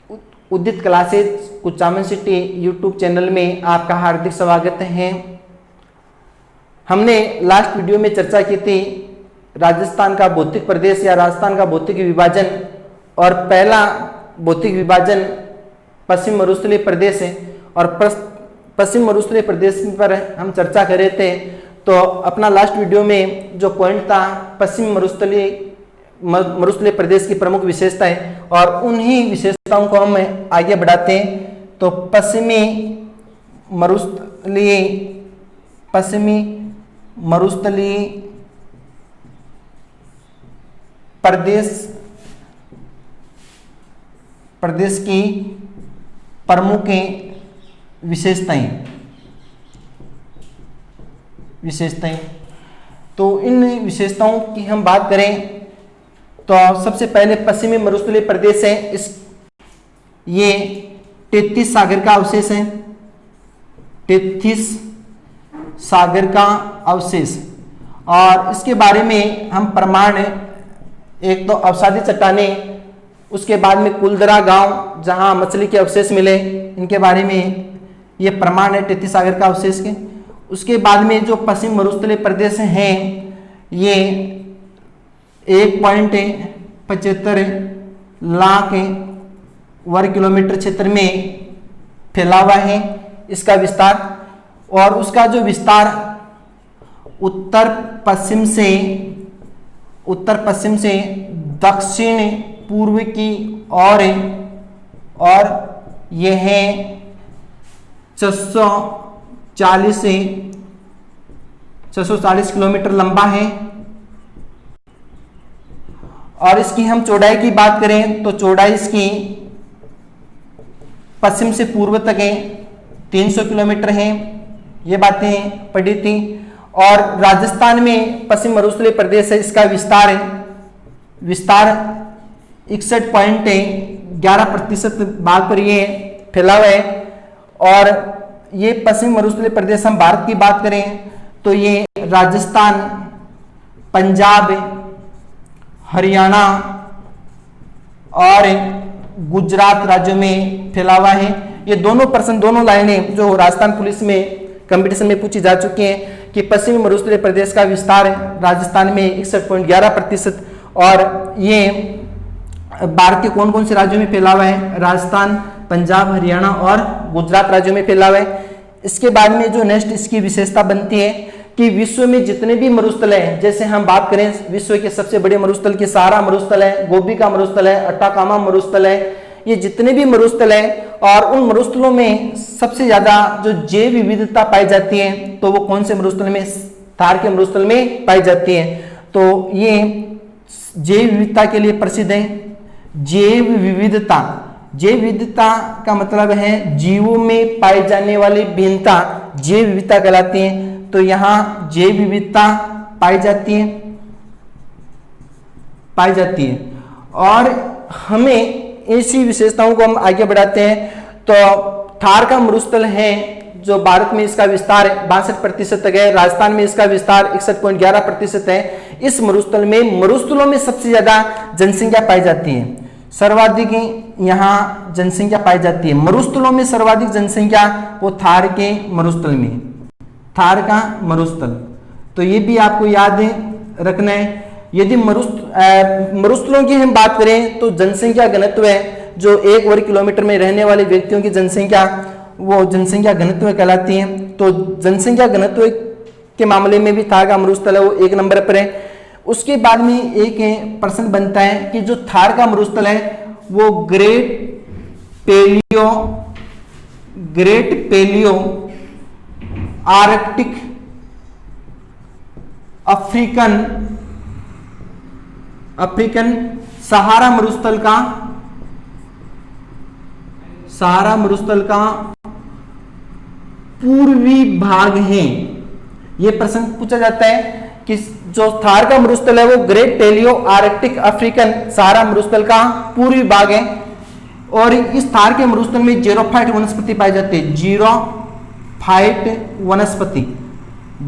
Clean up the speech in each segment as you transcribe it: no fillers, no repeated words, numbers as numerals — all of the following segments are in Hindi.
उदित classes Kuchaman city YouTube channel में आपका हार्दिक स्वागत है। हमने लास्ट वीडियो में चर्चा की थी राजस्थान का भौतिक प्रदेश या राजस्थान का भौतिक विभाजन, और पहला भौतिक विभाजन पश्चिम मरुस्थलीय प्रदेश है, और पश्चिम मरुस्थलीय प्रदेश पर हम चर्चा कर रहे थे। तो अपना लास्ट वीडियो में जो पॉइंट था पश्चिम मरुस्थलीय प्रदेश की प्रमुख विशेषताएं, और उन्हीं विशेषताओं को हम आगे बढ़ाते हैं। तो पश्चिमी मरुस्थलीय प्रदेश की प्रमुख विशेषताएं। तो इन विशेषताओं की हम बात करें तो सबसे पहले पश्चिमी मरुस्थलीय प्रदेश है, ये 33 सागर का अवशेष है, 33 सागर का अवशेष। और इसके बारे में हम प्रमाण, एक तो अवसादी चट्टानें, उसके बाद में कुलदरा गांव जहां मछली के अवशेष मिले, इनके बारे में ये प्रमाण है 33 सागर का अवशेष के। उसके बाद में जो पश्चिम मरुस्थलीय प्रदेश हैं ये 1.75 लाख वर्ग किलोमीटर क्षेत्र में फैला हुआ है इसका विस्तार, और उसका जो विस्तार उत्तर पश्चिम से दक्षिण पूर्व की ओर है, और यह है 640 किलोमीटर लंबा है। और इसकी हम चौड़ाई की बात करें तो चौड़ाई इसकी पश्चिम से पूर्व तक है 300 किलोमीटर है, ये बातें पढ़ी थी। और राजस्थान में पश्चिम मरुस्थलीय प्रदेश है, इसका विस्तार 61.11% भाग पर ये फैला हुआ है। और ये पश्चिम मरुस्थलीय प्रदेश, हम भारत की बात करें तो ये राजस्थान, पंजाब, हरियाणा और गुजरात राज्यों में फैला हुआ है। ये दोनों लाइनें जो राजस्थान पुलिस में कंपटीशन में पूछी जा चुकी हैं कि पश्चिमी मरुस्थलीय प्रदेश का विस्तार राजस्थान में 61.11%, और ये भारत के कौन कौन से राज्यों में फैला हुआ है, राजस्थान, पंजाब, हरियाणा और गुजरात राज्यों में फैला हुआ है। इसके बाद में जो नेक्स्ट इसकी विशेषता बनती है कि विश्व में जितने भी मरुस्थल हैं, जैसे हम बात करें विश्व के सबसे बड़े मरुस्थल की सहारा मरुस्थल है, गोबी का मरुस्थल है, अट्टाकामा मरुस्थल है, ये जितने भी मरुस्थल हैं, और उन मरुस्थलों में सबसे ज्यादा जो जैव विविधता पाई जाती है तो वो कौन से मरुस्थल में, थार के मरुस्थल में पाई जाती है। तो ये जैव विविधता के लिए प्रसिद्ध है। जैव विविधता का मतलब है जीवों में पाई जाने वाली भिन्नता जैव विविधता कहलाती है। तो यहाँ जैव विविधता पाई जाती है, और हमें ऐसी विशेषताओं को हम आगे बढ़ाते हैं। तो थार का मरुस्थल है जो भारत में इसका विस्तार 62% तक है, राजस्थान में इसका विस्तार 61.11% है। इस मरुस्थलों में सबसे ज्यादा जनसंख्या पाई जाती है, सर्वाधिक यहाँ जनसंख्या पाई जाती है। मरुस्थलों में सर्वाधिक जनसंख्या वो थार के मरुस्थल में, थार का मरुस्थल। तो ये भी आपको याद रखना है। यदि मरुस्थलों की हम बात करें तो जनसंख्या घनत्व है, जो 1 वर्ग किलोमीटर में रहने वाले व्यक्तियों की जनसंख्या, वो जनसंख्या घनत्व कहलाती है। तो जनसंख्या घनत्व के मामले में भी थार का मरुस्थल है वो 1 नंबर पर है। उसके बाद में एक प्रश्न बनता है कि जो थार का मरुस्थल है वो ग्रेट पेलियो आर्कटिक अफ्रीकन सहारा मरुस्थल का पूर्वी भाग है। यह प्रश्न पूछा जाता है कि जो थार का मरुस्थल है वो ग्रेट पेलियो आर्कटिक अफ्रीकन सहारा मरुस्थल का पूर्वी भाग है, और इस थार के मरुस्थल में जीरोफाइट वनस्पति पाई जाती है।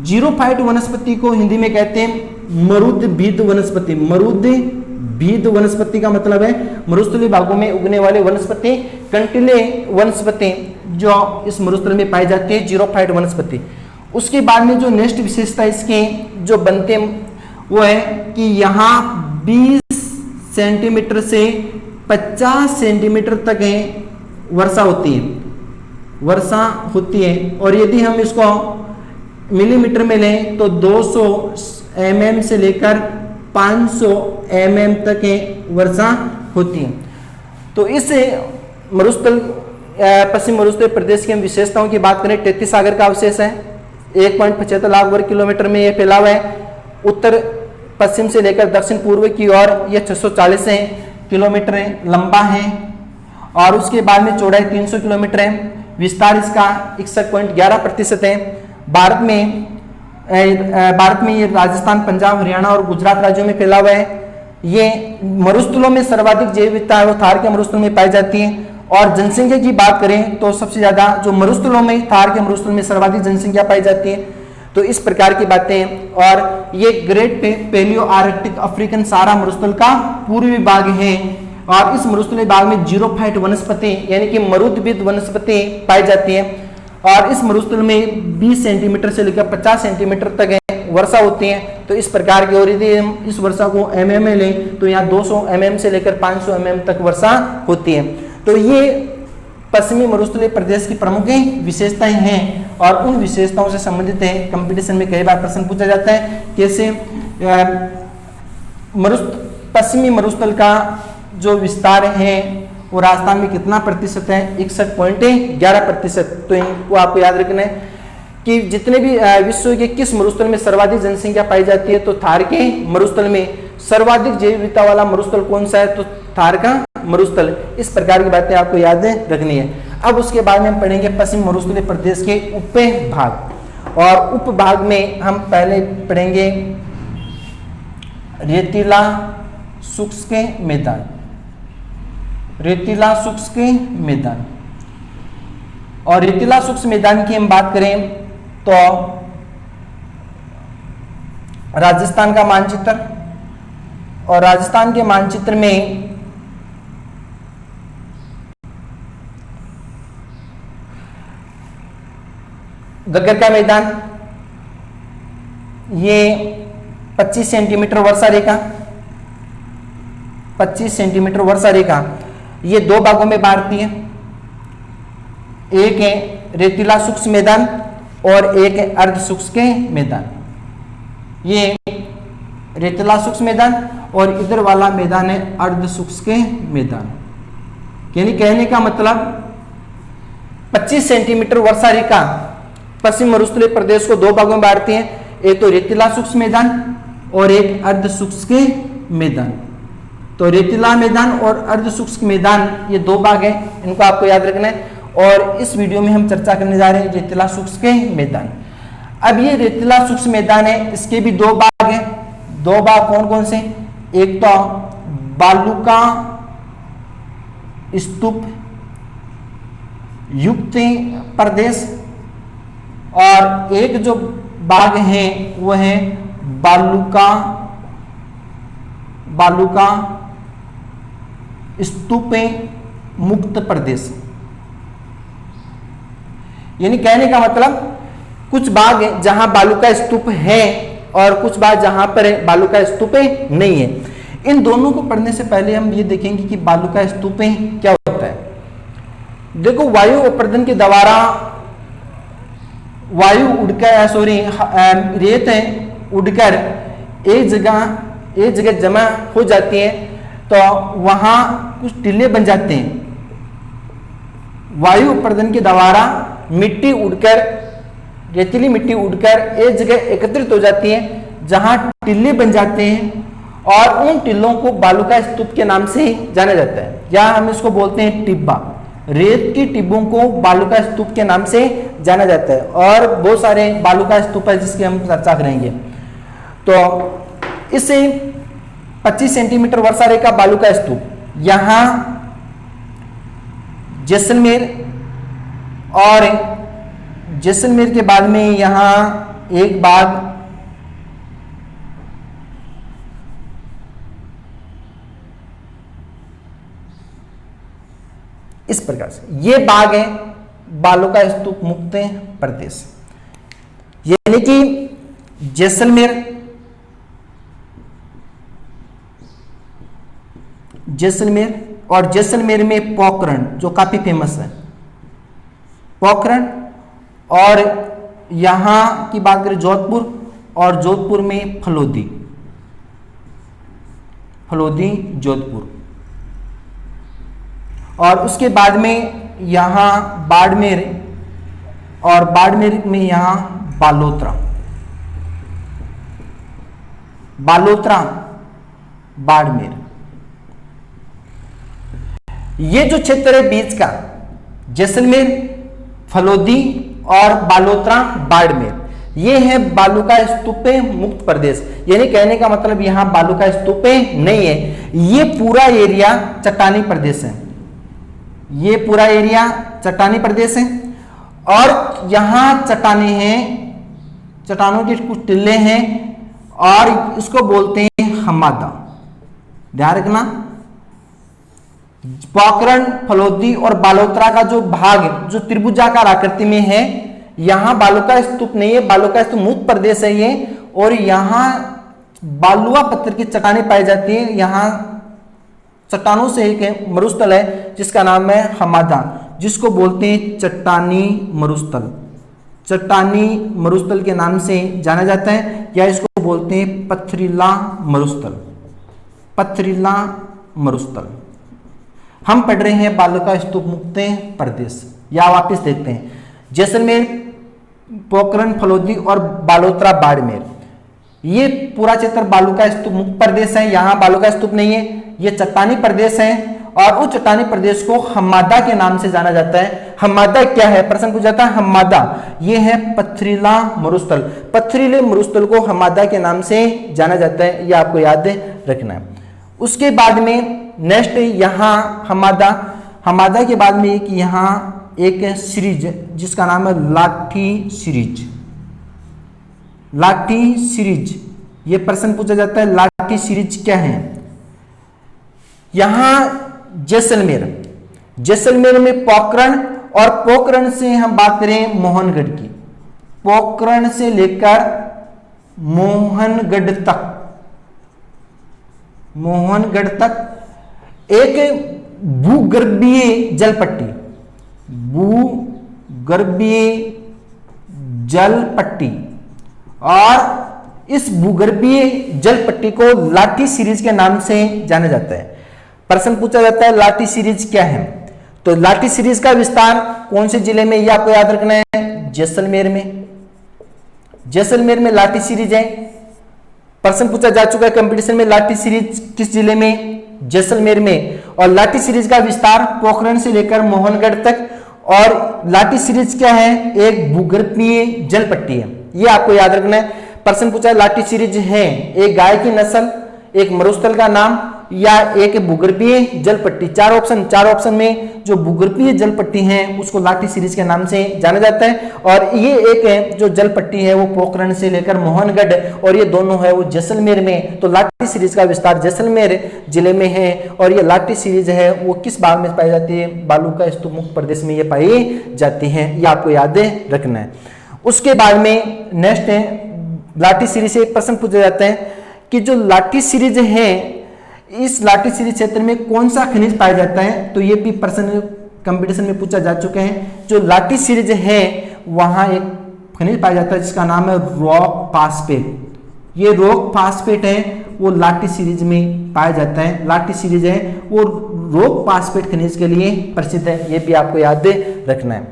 जीरोफाइट वनस्पति को हिंदी में कहते हैं मरुद्भिद बीज वनस्पति का मतलब है मरुस्थलीय भागों में उगने वाले वनस्पति, कंटीले वनस्पति जो इस मरुस्थल में पाई जाती है, जीरोफाइट वनस्पति। उसके बाद में जो नेक्स्ट विशेषता इसके जो बनते हैं वो है कि यहाँ 20 सेंटीमीटर से 50 सेंटीमीटर तक वर्षा होती है। और यदि हम इसको मिलीमीटर में लें तो 200 mm से लेकर 500 mm तक वर्षा होती है। तो इस मरुस्थल पश्चिम मरुस्थलीय प्रदेश की हम विशेषताओं की बात करें, 33 सागर का अवशेष है, 1.75 लाख वर्ग किलोमीटर में यह फैला हुआ है। उत्तर पश्चिम से लेकर दक्षिण पूर्व की ओर यह 640 किलोमीटर लंबा है और उसके बाद में चौड़ाई 300 किलोमीटर है। विस्तार इसका 61.11% है। भारत में ये राजस्थान, पंजाब, हरियाणा और गुजरात राज्यों में फैला हुआ है। ये मरुस्थलों में सर्वाधिक जैव विविधता है वो थार के मरुस्थल में पाई जाती है। और जनसंख्या की बात करें तो सबसे ज्यादा जो मरुस्थलों में थार के मरुस्थल में सर्वाधिक जनसंख्या पाई जाती है। तो इस प्रकार की बातें। और ये ग्रेट पैलियो आर्कटिक अफ्रीकन सहारा मरुस्थल का पूर्वी भाग है और इस मरुस्थलीय भाग में जीरोफाइट वनस्पति यानी कि मरुद्भिद वनस्पति पाई जाती है। और इस मरुस्थल में 20 सेंटीमीटर से लेकर 50 सेंटीमीटर तक वर्षा होती है। तो इस प्रकार की, और यदि हम इस वर्षा को mm में लें तो यहाँ 200 mm से लेकर 500 mm तक वर्षा होती है। तो ये पश्चिमी मरुस्थलीय प्रदेश की प्रमुख विशेषताएं हैं और उन विशेषताओं से संबंधित है। कंपटीशन में कई बार प्रश्न पूछा जाता है कैसे पश्चिमी मरुस्थल का जो विस्तार है वो राजस्थान में कितना प्रतिशत है, 61.11%। तो इनको आपको याद रखना है कि जितने भी विश्व के किस मरुस्थल में सर्वाधिक जनसंख्या पाई जाती है तो थार के मरुस्थल में। सर्वाधिक जैव विविधता वाला मरुस्थल कौन सा है तो थार का मरुस्थल। इस प्रकार की बातें आपको याद रखनी है। अब उसके बाद में हम पढ़ेंगे पश्चिम मरुस्थलीय प्रदेश के उप भाग और उप भाग में हम पहले पढ़ेंगे रेतीला शुष्क मैदान। रेतीला शुष्क मैदान और रेतीला शुष्क मैदान की हम बात करें तो राजस्थान का मानचित्र और राजस्थान के मानचित्र में गग्गर का मैदान, ये 25 सेंटीमीटर वर्षा रेखा, 25 सेंटीमीटर वर्षा रेखा ये दो भागों में बांटती है। एक है रेतीला शुष्क मैदान और एक है अर्ध शुष्क मैदान। ये रेतीला शुष्क मैदान और इधर वाला मैदान है अर्ध शुष्क मैदान। यानी कहने का मतलब 25 सेंटीमीटर वर्षा रेखा पश्चिम मरुस्थलीय प्रदेश को दो भागों में बांटती है, एक तो रेतीला शुष्क मैदान और एक अर्ध शुष्क मैदान। तो रेतीला मैदान और अर्ध शुष्क मैदान ये दो भाग है, इनको आपको याद रखना है। और इस वीडियो में हम चर्चा करने जा रहे हैं रेतीला शुष्क मैदान। अब ये रेतीला शुष्क मैदान है, इसके भी दो भाग है। दो भाग कौन कौन से, एक तो बालूका स्तूप युक्त प्रदेश और एक जो भाग है वो है बालूका स्तूप मुक्त प्रदेश। यानी कहने का मतलब कुछ भाग है जहां बालूका स्तूप है और कुछ भाग जहां पर बालूका स्तूप नहीं है। इन दोनों को पढ़ने से पहले हम ये देखेंगे कि बालूका स्तूप क्या होता है। देखो, वायु अपर्दन के द्वारा वायु उड़कर रेत उड़कर एक जगह जमा हो जाती है तो वहां कुछ टीले बन जाते हैं। वायु अपर्दन के द्वारा मिट्टी उड़कर, रेतीली मिट्टी उड़कर एक जगह एकत्रित हो जाती है जहां टिल्ले बन जाते हैं और उन टिल्लों को बालूका स्तूप के नाम से जाना जाता है, या हम इसको बोलते हैं टिब्बा। रेत की टिब्बों को बालूका स्तूप के नाम से जाना जाता है और बहुत सारे बालूका स्तूप है जिसकी हम चर्चा करेंगे। तो इससे 25 सेंटीमीटर वर्षा रेखा बालूका स्तूप, यहां जैसलमेर और जैसलमेर के बाद में यहां एक बाग इस प्रकार से ये बाघ है बालू का स्तूप मुक्त प्रदेश, यानी कि जैसलमेर, और जैसलमेर में पोखरण जो काफी फेमस है, पोखरण, और यहां की बात करें जोधपुर, और जोधपुर में फलोदी जोधपुर, और उसके बाद में यहां बाड़मेर, और बाड़मेर में यहां बालोतरा बाड़मेर। ये जो क्षेत्र है बीच का, जैसलमेर, फलोदी और बालोतरा बाड़मेर, ये है बालू का स्तूप मुक्त प्रदेश। यानी कहने का मतलब यहां बालू का स्तूप नहीं है, ये पूरा एरिया चट्टानी प्रदेश है, ये पूरा एरिया चट्टानी प्रदेश है। और यहां चट्टाने हैं, चट्टानों के कुछ टिल्ले हैं, और इसको बोलते हैं हमादा। ध्यान रखना, पोखरण, फलोदी और बालोतरा का जो भाग जो त्रिभुजाकार आकृति में है, यहां बालू का स्तूप नहीं है, बालू का स्तूप मुक्त प्रदेश है ये। और यहां बालुआ पत्थर की चट्टानें पाई जाती है। यहां चट्टानों से एक मरुस्थल है जिसका नाम है हमादा, जिसको बोलते हैं चट्टानी मरुस्थल। चट्टानी मरुस्थल के नाम से जाना जाता है, या इसको बोलते हैं पथरीला मरुस्थल। हम पढ़ रहे हैं बालू का स्तूप मुक्त प्रदेश। या वापिस देखते हैं, जैसलमेर, पोखरण, फलोदी और बालोतरा बाड़मेर, ये पूरा क्षेत्र बालू का स्तूप मुक्त प्रदेश है। यहां बालू का स्तूप नहीं है, ये चट्टानी प्रदेश है, और उस चट्टानी प्रदेश को हम्मादा के नाम से जाना जाता है। हम्मादा क्या है, प्रश्न पूछा जाता है। हम्मादा ये है पथरीला मरुस्थल, पथरीले मरुस्थल को हम्मादा के नाम से जाना जाता है, यह आपको याद रखना है। उसके बाद में नेक्स्ट यहां हम्मादा के बाद में यहां एक सीरीज जिसका नाम है लाठी सीरीज। ये प्रश्न पूछा जाता है, लाठी सीरीज क्या है। यहां जैसलमेर में पोखरण, और पोखरण से हम बात करें मोहनगढ़ की, पोखरण से लेकर मोहनगढ़ तक एक भूगर्भीय जल पट्टी, और इस भूगर्भीय जल पट्टी को लाठी सीरीज के नाम से जाना जाता है। प्रश्न पूछा जाता है लाठी सीरीज क्या है, तो लाठी सीरीज का विस्तार कौन से जिले में, यह आपको याद रखना है, जैसलमेर में लाठी सीरीज है। प्रश्न पूछा जा चुका है कंपटीशन में, लाठी सीरीज किस जिले में, जैसलमेर में। और लाठी सीरीज का विस्तार पोखरण से लेकर मोहनगढ़ तक। और लाठी सीरीज क्या है, एक भूगर्भीय जल पट्टी है, यह आपको याद रखना है। प्रश्न पूछा है लाठी सीरीज है एक गाय की नस्ल, एक मरुस्थल का नाम, या एक भूगर्भीय जल पट्टी। चार ऑप्शन में जो भूगर्भीय जल पट्टी है उसको लाठी सीरीज के नाम से जाना जाता है। और ये एक है जो जल पट्टी है वो पोखरण से लेकर मोहनगढ़, और ये दोनों है वो जैसलमेर में। तो लाठी सीरीज का विस्तार जैसलमेर जिले में है, और ये लाठी सीरीज है वो किस भाग में पाई जाती है, बालू का स्तूप मुक्त प्रदेश में ये पाई जाती है, ये आपको याद रखना है। उसके बाद में नेक्स्ट है लाठी सीरीज से एक प्रश्न पूछा जाता है कि जो लाठी सीरीज है, इस लाठी सीरीज क्षेत्र में कौन सा खनिज पाया जाता है। तो ये भी प्रश्न कंपटीशन में पूछा जा चुके हैं। जो लाठी सीरीज है वहां एक खनिज पाया जाता है जिसका नाम है रॉक फास्फेट। ये रॉक फास्फेट है वो लाठी सीरीज में पाया जाता है। लाठी सीरीज है वो रॉक फास्फेट खनिज के लिए प्रसिद्ध है, ये भी आपको याद रखना है।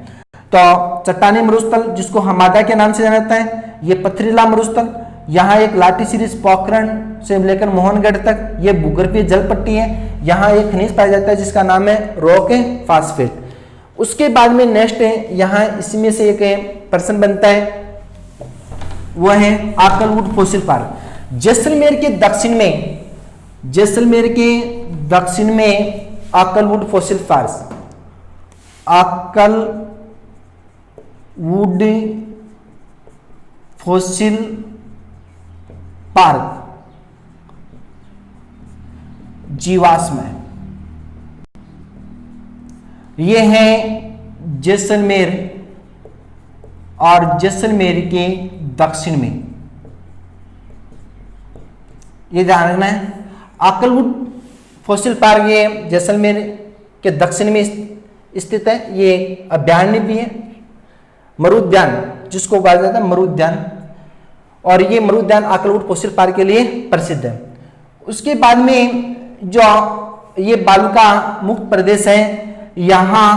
तो चट्टानी मरुस्थल जिसको हम्मादा के नाम से जाना जाता है, ये पथरीला मरुस्थल। यहाँ एक लाठी सीरीज पोखरण से लेकर मोहनगढ़ तक ये भूगर्भीय जल पट्टी है। यहाँ एक खनिज पाया जाता है जिसका नाम है रॉक फास्फेट। उसके बाद में नेक्स्ट है, यहाँ इसमें से एक प्रश्न बनता है वह है आकलवुड फॉसिल पार्क। जैसलमेर के दक्षिण में Akal wood fossil park, Akal wood fossil park जीवाश्म है। ये है जैसलमेर और जैसलमेर के दक्षिण में, ये ध्यान रखना है। आकलवुड फॉसिल पार्क ये जैसलमेर के दक्षिण में स्थित है। ये अभयारण्य भी है, मरुद्यान जिसको कहा जाता है मरुद्यान, और ये मरुद्यान आकलवुड फॉसिल पार्क के लिए प्रसिद्ध है। उसके बाद में जो ये बालू का मुक्त प्रदेश है, यहां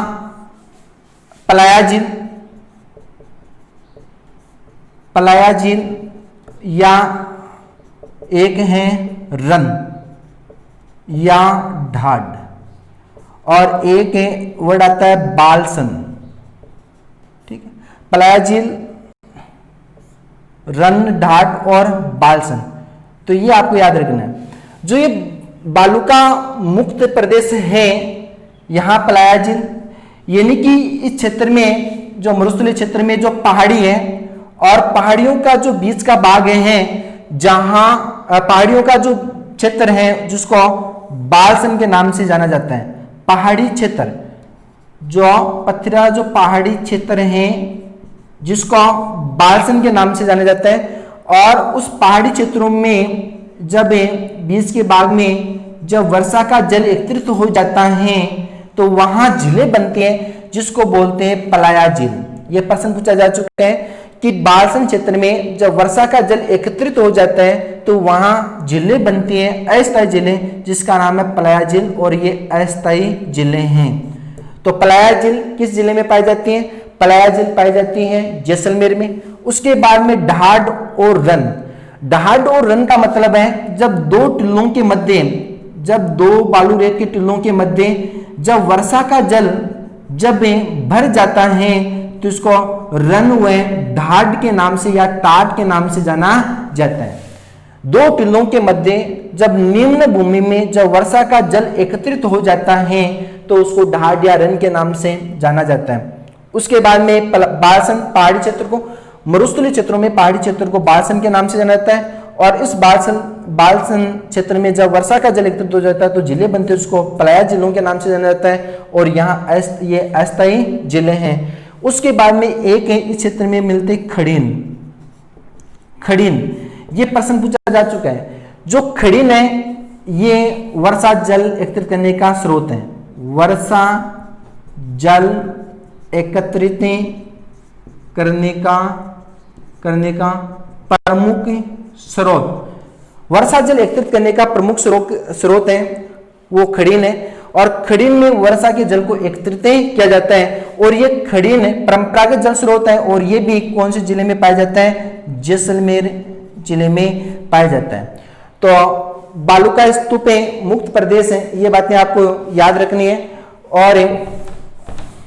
पलाया झील या एक है रन या ढाड, और एक है वर्ड आता है बालसन। ठीक है, पलाया झील, रन, ढाड और बालसन, तो ये आपको याद रखना है। जो ये बालू का मुक्त प्रदेश है, यहां पलाया झील, यानी कि इस क्षेत्र में जो मरुस्थलीय क्षेत्र में जो पहाड़ी है और पहाड़ियों का जो बीच का भाग है, जहां पहाड़ियों का जो क्षेत्र है जिसको बालसन के नाम से जाना जाता है, पहाड़ी क्षेत्र, जो पथरा जो पहाड़ी क्षेत्र है जिसको बालसन के नाम से जाना जाता है। और उस पहाड़ी क्षेत्रों में जब बीच के भाग में जब वर्षा का जल एकत्रित हो जाता है तो वहां झीलें बनती हैं जिसको बोलते हैं पलाया झील। यह प्रश्न पूछा जा चुका है कि बालसन क्षेत्र में जब वर्षा का जल एकत्रित हो जाता है तो वहां झीलें बनती हैं, अस्थायी झीलें, जिसका नाम है पलाया झील, और ये अस्थायी झीलें हैं। तो पलाया झील किस जिले में पाई जाती है? पलाया झील पाई जाती है जैसलमेर में। उसके बाद में ढाड और रन। ढाड और रन का मतलब है जब दो टिल्लों के मध्य, जब दो बालू रेत के टिल्लों के मध्य जब वर्षा का जल जब भर जाता है तो इसको रन व ढाड के नाम से या टाट के नाम से जाना जाता है। दो टिल्लों के मध्य जब निम्न भूमि में जब वर्षा का जल एकत्रित हो जाता है तो उसको ढाड या रन के नाम से जाना जाता है। उसके बाद में बालसन, पहाड़ी क्षेत्र को, मरुस्थलीय क्षेत्रों में पहाड़ी क्षेत्र को बालसन के नाम से जाना जाता है। और इस बालसन क्षेत्र में जब वर्षा का जल एकत्रित हो जाता है तो जिले बनते हैं, उसको पलाया जिलों के नाम से जाना जाता है। और यहाँ ये अस्थायी जिले हैं। उसके बाद में एक है इस क्षेत्र में मिलते खड़ीन। खड़ीन ये प्रश्न पूछा जा चुका है। जो खड़ीन है ये वर्षा जल एकत्रित करने का स्रोत है। वर्षा जल एकत्रित करने का प्रमुख स्रोत, वर्षा जल एकत्रित करने का प्रमुख स्रोत है वो खड़ीन है। और खड़ीन में वर्षा के जल को एकत्रित किया जाता है। और ये खड़ीन परंपरागत जल स्रोत है। और ये भी कौन से जिले में पाया जाता है? जैसलमेर जिले में पाया जाता है। तो बालू का स्तूप मुक्त प्रदेश है, ये बातें आपको याद रखनी है। और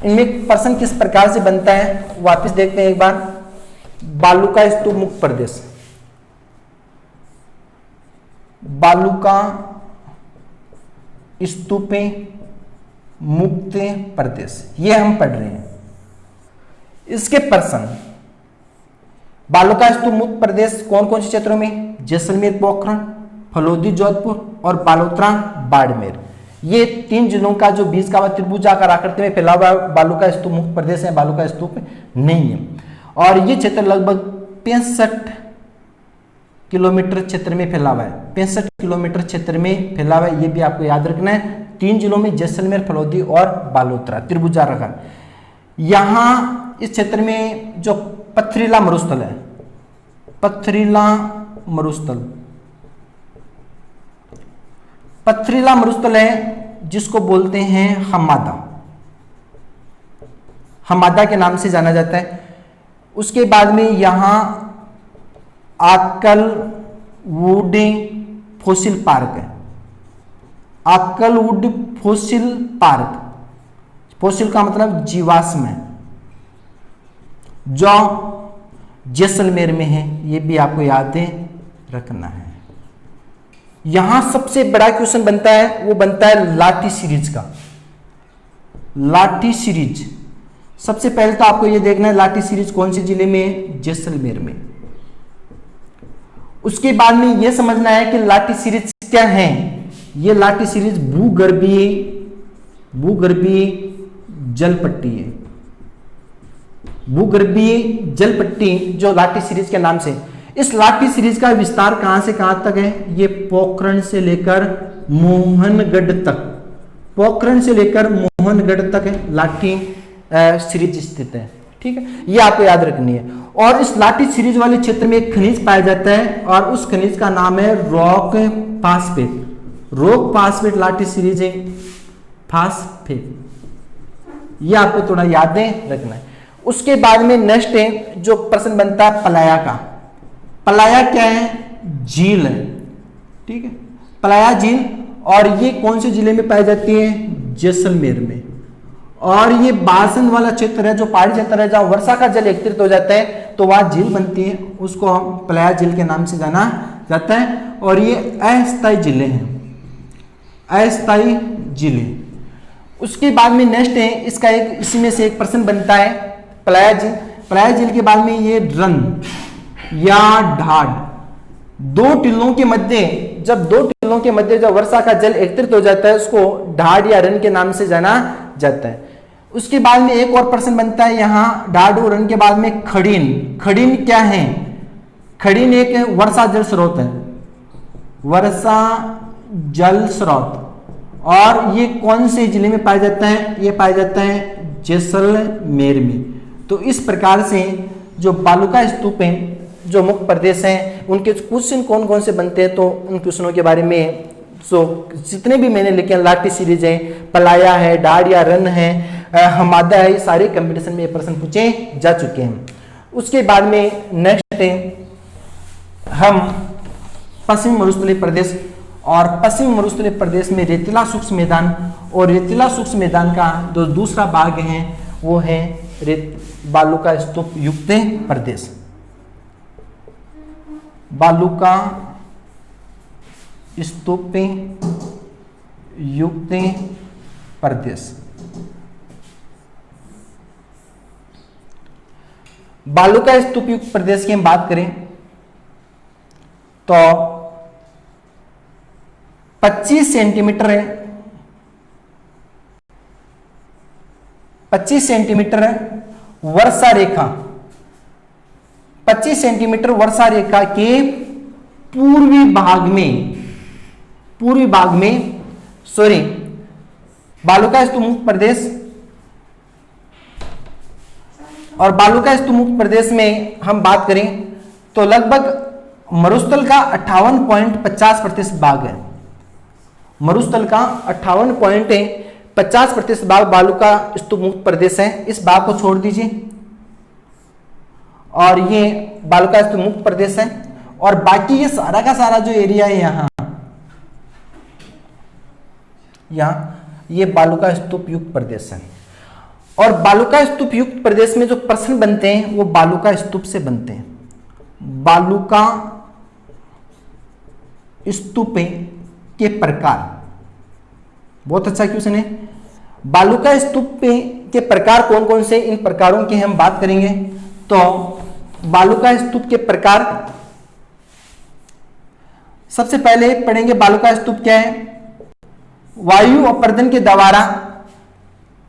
इनमें प्रश्न किस प्रकार से बनता है वापस देखते हैं एक बार। बालू का स्तूप मुक्त प्रदेश, बालू का स्तूप मुक्त प्रदेश, ये हम पढ़ रहे हैं। इसके प्रश्न, बालू का स्तूप मुक्त प्रदेश कौन कौन से क्षेत्रों में? जैसलमेर, पोखरण, फलोदी, जोधपुर और बालोतरा, बाड़मेर। ये तीन जिलों का जो बीच का त्रिभुजाकार आकृति में फैला हुआ बालू का स्तूप मुक्त प्रदेश है, बालू का स्तूप नहीं है। और ये क्षेत्र लगभग 65 किलोमीटर क्षेत्र में फैला हुआ है। 65 किलोमीटर क्षेत्र में फैला हुआ है, ये भी आपको याद रखना है। तीन जिलों में जैसलमेर, फलोदी और बालोतरा, त्रिभुजाकार। यहां इस क्षेत्र में जो पथरीला मरुस्थल है, पथरीला मरुस्थल है जिसको बोलते हैं हमादा के नाम से जाना जाता है। उसके बाद में यहां आकलवुड फॉसिल पार्क है। आकलवुड फॉसिल पार्क, फॉसिल का मतलब जीवाश्म है, जो जैसलमेर में है, ये भी आपको याद रखना है। यहां सबसे बड़ा क्वेश्चन बनता है वो बनता है लाठी सीरीज का। लाठी सीरीज, सबसे पहले तो आपको ये देखना है लाठी सीरीज कौन से जिले में? जैसलमेर में। उसके बाद में यह समझना है कि लाठी सीरीज क्या है। ये लाठी सीरीज भूगर्भीय जल पट्टी है, भूगर्भीय जल पट्टी जो लाठी सीरीज के नाम से। इस लाठी सीरीज का विस्तार कहां से कहां तक है? ये पोखरण से लेकर मोहनगढ़ तक, पोखरण से लेकर मोहनगढ़ तक है लाठी सीरीज स्थित है। ठीक है, ये आपको याद रखनी है। और इस लाठी सीरीज वाले क्षेत्र में एक खनिज पाया जाता है और उस खनिज का नाम है रॉक फास्फेट। रॉक फास्फेट लाठी सीरीज है, फास्फेट, ये आपको थोड़ा याद रखना है। उसके बाद में नेक्स्ट है जो प्रश्न बनता है पलाया का। पलाया क्या है? झील है। ठीक है, पलाया झील, और ये कौन से जिले में पाई जाती है? जैसलमेर में। और ये बासन वाला क्षेत्र है, जो पहाड़ी क्षेत्र है जहां वर्षा का जल एकत्रित हो जाता है तो वहां झील बनती है, उसको हम पलाया झील के नाम से जाना जाता है। और ये अस्थायी जिले हैं, अस्थायी जिले। उसके बाद में नेक्स्ट है इसका एक, इसी में से एक प्रश्न बनता है पलाया झील। पलाया झील के बाद में ये रन या ढाड, दो टिल्लों के मध्य, जब दो टिल्लों के मध्य जब वर्षा का जल एकत्रित हो जाता है उसको ढाड या रन के नाम से जाना जाता है। उसके बाद में एक और प्रश्न बनता है यहाँ ढाड और रन के बाद में खड़ीन। खड़ीन क्या है? खड़ीन एक वर्षा जल स्रोत है, वर्षा जल स्रोत। और ये कौन से जिले में पाया जाता है? ये पाया जाता है जैसलमेर में। तो इस प्रकार से जो बालूका स्तूप हैं जो मुख्य प्रदेश हैं उनके क्वेश्चन कौन कौन से बनते हैं, तो उन क्वेश्चनों के बारे में जितने भी मैंने लिखे हैं, लाठी सीरीज है, पलाया है, ढाड या रन है, हमादा है, ये सारे कंपटीशन में ये प्रश्न पूछे जा चुके हैं। उसके बाद में नेक्स्ट है हम पश्चिमी मरुस्थलीय प्रदेश, और पश्चिमी मरुस्थलीय प्रदेश में रेतीला शुष्क मैदान, और रेतीला शुष्क मैदान का जो दूसरा भाग है वो है बालूका स्तूप युक्त प्रदेश। बालूका स्तूप युक्त प्रदेश। बालूका स्तूप युक्त प्रदेश की हम बात करें तो 25 सेंटीमीटर है, 25 सेंटीमीटर वर्षा रेखा, 25 सेंटीमीटर वर्षा रेखा के पूर्वी भाग में सॉरी बालूका स्तूप मुक्त प्रदेश। और बालूका स्तूप मुक्त प्रदेश में हम बात करें तो लगभग मरुस्थल का 58.50% भाग है। मरुस्थल का 58.50% भाग बालूका स्तूप मुक्त प्रदेश है। इस भाग को छोड़ दीजिए और ये बालूका स्तूप मुक्त प्रदेश है। और बाकी ये सारा का सारा जो एरिया है यहाँ ये बालूका स्तूप युक्त प्रदेश है। और बालूका स्तूप युक्त प्रदेश में जो प्रश्न बनते हैं वो बालूका स्तूप से बनते हैं। बालूका स्तूप के प्रकार, बहुत अच्छा क्वेश्चन है। बालूका स्तूप के प्रकार कौन कौन से, इन प्रकारों की हम बात करेंगे। तो बालूका स्तूप के प्रकार सबसे पहले पढ़ेंगे। बालूका स्तूप क्या है? वायु अपर्दन के द्वारा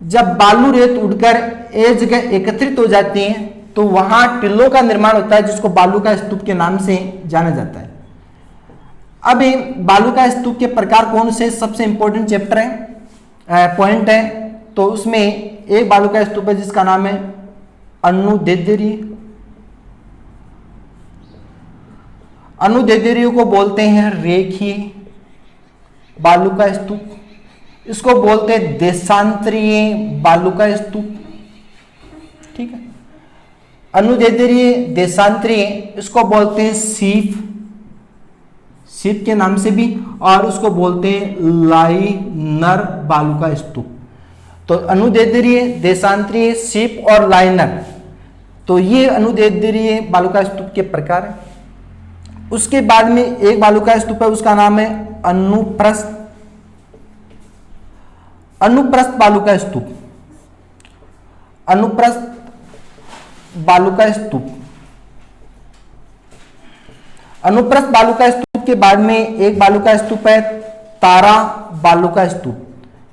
जब बालू रेत उड़कर एक जगह एकत्रित हो जाती हैं तो वहां टिल्लों का निर्माण होता है जिसको बालूका स्तूप के नाम से जाना जाता है। अब बालूका स्तूप के प्रकार कौन से, सबसे इंपॉर्टेंट चैप्टर है, पॉइंट है। तो उसमें एक बालूका स्तूप है जिसका नाम है अनुदैर्ध्य। अनुदैर्ध्य को बोलते हैं रेखीय बालूका स्तूप, इसको बोलते हैं देशांतरीय बालूका स्तूप। ठीक है, अनुदैर्ध्य, देशांतरीय, इसको बोलते हैं सीप के नाम से भी, और उसको बोलते हैं लाइनर बालूका स्तूप। तो अनुदैर्ध्य, देशांतरीय, सीप और लाइनर, तो ये अनुदैर्ध्य बालूका स्तूप के प्रकार है। उसके बाद में एक बालूका स्तूप है, उसका नाम है अनुप्रस्थ। अनुप्रस्थ बालूका स्तूप, अनुप्रस्थ बालूका स्तूप। अनुप्रस्थ बालूका स्तूप के बाद में एक बालूका स्तूप है तारा बालूका स्तूप,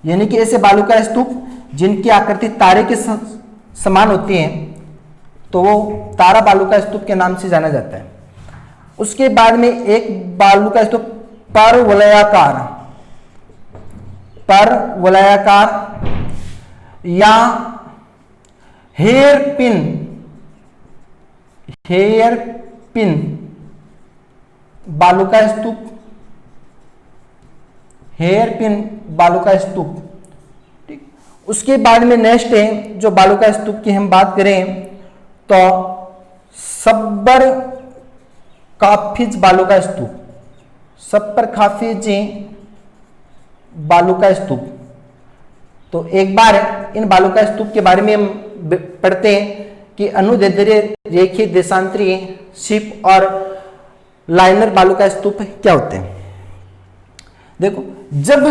यानी कि ऐसे बालूका स्तूप जिनकी आकृति तारे के समान होती है, तो वो तारा बालुका स्तूप के नाम से जाना जाता है। उसके बाद में एक बालुका स्तूप परवलयाकार या हेयर पिन बालुका स्तूप, ठीक। उसके बाद में नेक्स्ट है जो बालुका स्तूप की हम बात करें तो सब्बर काफिज बालुका स्तूप, बालुका स्तूप। तो एक बार इन बालुका स्तूप के बारे में हम पढ़ते हैं कि अनुदैर्ध्य रेखीय देशांतरी शिप और लाइनर बालुका स्तूप क्या होते हैं। देखो, जब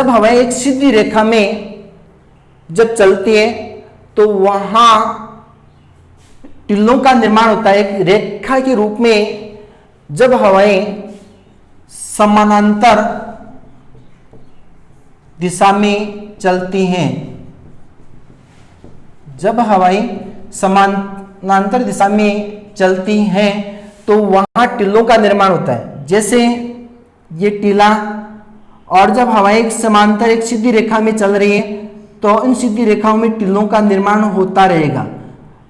हवाएं एक सीधी रेखा में जब चलती है तो वहां टिल्लों का निर्माण होता है। एक रेखा के रूप में जब हवाएं समानांतर दिशा में चलती हैं, तो वहां टिल्लों का निर्माण होता है। जैसे ये टिला, और जब हवाएं एक समांतर एक सीधी रेखा में चल रही है तो इन सीधी रेखाओं में टिल्लों का निर्माण होता रहेगा।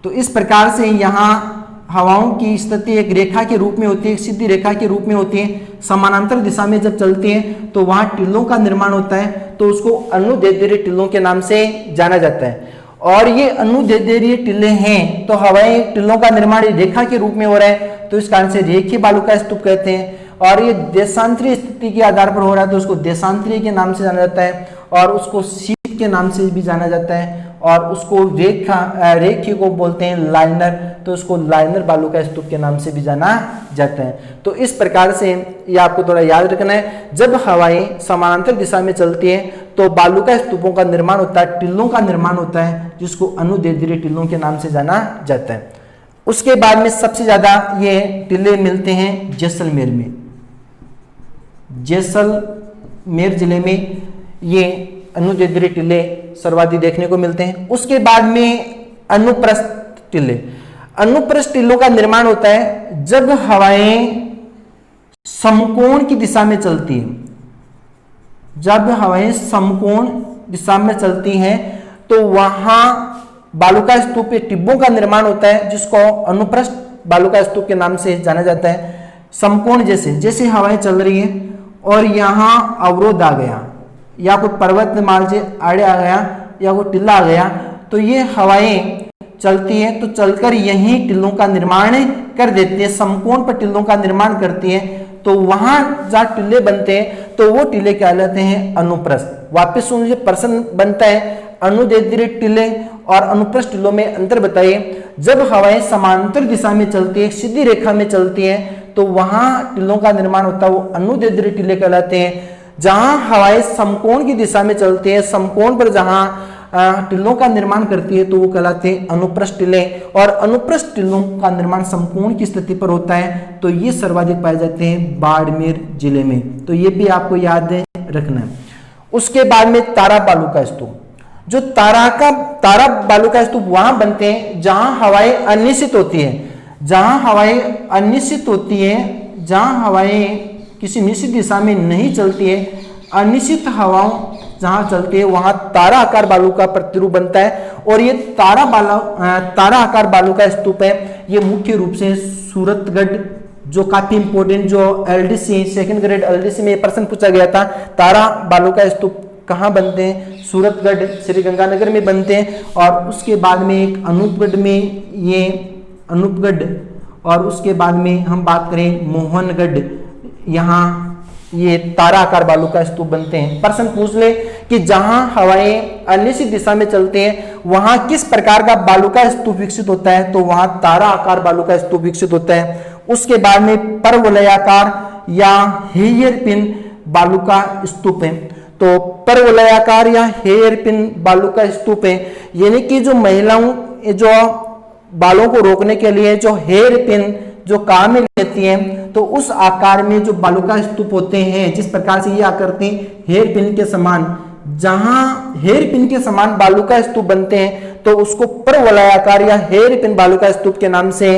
तो इस प्रकार से यहाँ हवाओं की स्थिति एक रेखा के रूप में होती है, एक सीधी रेखा के रूप में होती है। समानांतर दिशा में जब चलती है तो वहां टिल्लों का निर्माण होता है, तो उसको अनुदैर्ध्य टिल्लों के नाम से जाना जाता है। और ये अनुदैर्ध्य टिल्ले हैं, तो हवाएं टिल्लों का निर्माण रेखा के रूप में हो रहा है, तो इस कारण से रेखीय बालुका स्तूप कहते हैं। और ये देशांतरीय स्थिति के आधार पर हो रहा है, तो उसको देशांतरीय के नाम से जाना जाता है, और उसको शीट के नाम से भी जाना जाता है, और उसको रेखीय को बोलते हैं लाइनर, तो उसको लाइनर बालुका स्तूप के नाम से भी जाना जाता है। तो इस प्रकार से ये आपको थोड़ा याद रखना है, जब हवाएं समानांतर दिशा में चलती हैं तो बालुका स्तूपों का निर्माण होता है, टिल्लों का निर्माण होता है, जिसको अनुदैर्ध्य टिल्लों के नाम से जाना जाता है। उसके बाद में सबसे ज्यादा ये टिल्ले मिलते हैं जैसलमेर में। जैसलमेर जिले में ये अनुदैर्ध्य टिल्ले सर्वाधिक देखने को मिलते हैं। उसके बाद में अनुप्रस्थ टिल्ले। अनुप्रस्थ टिल्लों का निर्माण होता है जब हवाएं समकोण की दिशा में चलती हैं। जब हवाएं समकोण दिशा में चलती हैं तो वहां बालुका स्तूप टिब्बों का निर्माण होता है, जिसको अनुप्रस्थ बालुका स्तूप के नाम से जाना जाता है। समकोण जैसे हवाएं चल रही है और यहाँ अवरोध आ गया, या कोई पर्वतमाला से आड़े आ गया, या कोई टिल्ला आ गया, तो ये हवाएं चलती हैं, तो चलकर यहीं टिल्लों का निर्माण कर देती है, समकोण पर टिल्लों का निर्माण करती है। तो वहां जहाँ टिल्ले बनते हैं तो वो टिल्ले कहलाते हैं अनुप्रस्थ। वापिस सुन लीजिए, प्रश्न बनता है अनुदैर्ध्य टिल्ले और अनुप्रस्थ टिल्लों में अंतर बताइए। जब हवाएं समांतर दिशा में चलती है, सीधी रेखा में चलती है, तो वहां टिल्लों का निर्माण होता है, वो अनुदैर्ध्य टिल्ले कहलाते हैं। जहां हवाएं समकोण की दिशा में चलती है, समकोण पर जहां टिल्लों का निर्माण करती है, तो वो कहलाते हैं अनुप्रस्थ टिल्ले। और अनुप्रस्थ टिल्लों का निर्माण समकोण की स्थिति पर होता है, तो ये सर्वाधिक पाए जाते हैं बाड़मेर जिले में। तो ये भी आपको याद रखना है। उसके बाद में तारा बालुका स्तूप। जो तारा बालुका स्तूप वहां बनते हैं जहां हवाएं अनिश्चित होती है। जहां हवाएं अनिश्चित होती है, जहां हवाएं किसी निश्चित दिशा में नहीं चलती है, अनिश्चित हवाओं जहां चलती है, वहां तारा आकार बालुका प्रतिरूप बनता है। और ये तारा आकार बालुका स्तूप है, ये मुख्य रूप से सूरतगढ़, जो काफी इंपोर्टेंट, जो एलडीसी सेकंड ग्रेड एलडीसी में प्रश्न पूछा गया था, तारा बालुका स्तूप कहाँ बनते हैं? सूरतगढ़ श्री गंगानगर में बनते हैं। और उसके बाद में एक अनूपगढ़ में, ये अनूपगढ़, और उसके बाद में हम बात करें मोहनगढ़, यहाँ ये तारा आकार बालुका स्तूप बनते हैं। प्रश्न पूछ ले कि जहां हवाएं अनिश्चित दिशा में चलते हैं वहां किस प्रकार का बालुका स्तूप विकसित होता है, तो वहां तारा आकार बालुका स्तूप विकसित होता है। उसके बाद में परवलयाकार या हेयर पिन बालुका स्तूप है। तो परवलयाकार या हेयर पिन बालुका स्तूप है, यानी कि जो महिलाओं, जो बालों को रोकने के लिए जो हेयर पिन जो काम में लेती है, तो उस आकार में जो बालों का स्तूप होते हैं, जिस प्रकार से ये आकृति हेयर पिन के समान, जहां हेयर पिन के समान बालू का स्तूप बनते हैं तो उसको परवलय आकार या हेयर पिन बालू का स्तूप के नाम से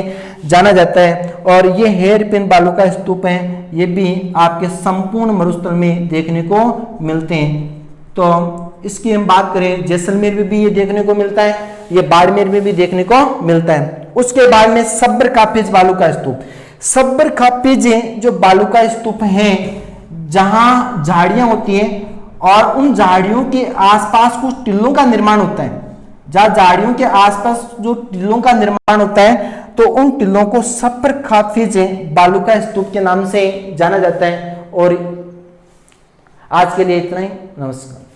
जाना जाता है। और ये हेयर पिन बालू का स्तूप है, ये भी आपके संपूर्ण मरुस्थल में देखने को मिलते हैं। तो इसकी हम बात करें, जैसलमेर में भी ये देखने को मिलता है, ये बाड़मेर में भी देखने को मिलता है। उसके बाद में सब्र कापिज बालू का स्तूप। सब्र कापिज जो बालू का स्तूप है, जहां झाड़ियां होती हैं और उन झाड़ियों के आसपास कुछ टीलों का निर्माण होता है, जहां झाड़ियों के आसपास जो टीलों का निर्माण होता है, तो उन टीलों को सब्र कापिज बालू का स्तूप के नाम से जाना जाता है। और आज के लिए इतना ही, नमस्कार।